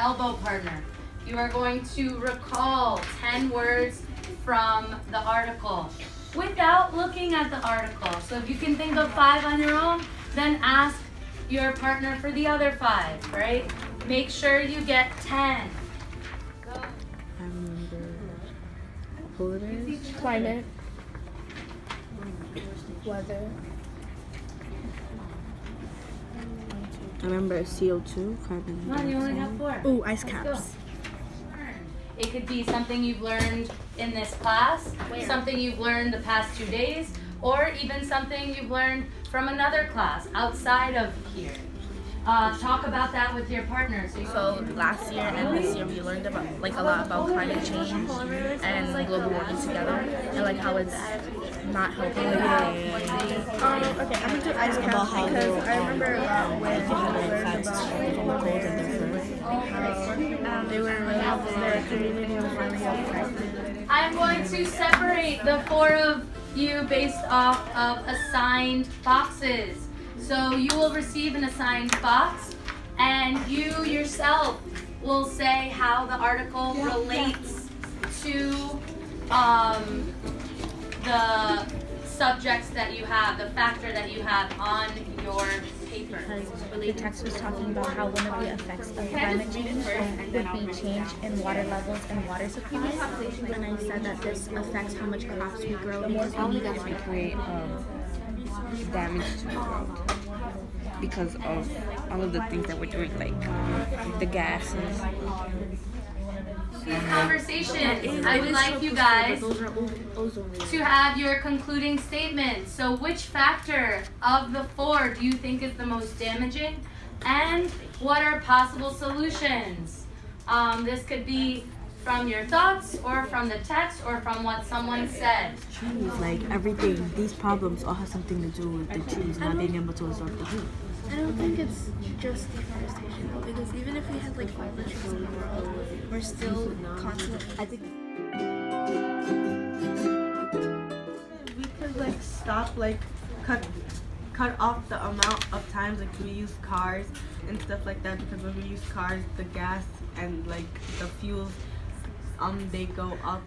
elbow partner. You are going to recall 10 words from the article without looking at the article. So if you can think of 5 on your own, then ask your partner for the other 5, right? Make sure you get 10. Go. I remember polarity, Climate. Weather. I remember CO2, carbon Come on, you only have 4. Ooh, ice Let's caps. go. It could be something you've learned in this class, something you've learned the past 2 days, or even something you've learned from another class outside of here. Talk about that with your partner. So last year and this year we learned about a lot about climate change and global warming together, and like how it's not helping. Okay, I'm gonna do ice caps because I remember when we learned about they were their community was really affected. I'm going to separate the 4 of you based off of assigned boxes. So you will receive an assigned box, and you yourself will say how the article relates to the subjects that you have, the factor that you have on your paper. The text was talking about how one of the effects of climate change would be change in water levels and water supplies. And I said that this affects how much crops we grow because we need that to create damage to the world because of all of the things that we're doing, like the gases. These conversations, I would like you guys to have your concluding statement. So which factor of the 4 do you think is the most damaging? And what are possible solutions? This could be from your thoughts, or from the text, or from what someone said. Trees, like everything, these problems all have something to do with the trees not being able to absorb the heat. I don't think it's just deforestation though, because even if we had like all the trees in the world, we're still constantly. I think we could like stop, like cut off the amount of times like we use cars and stuff like that, because when we use cars, the gas and like the fuels they go up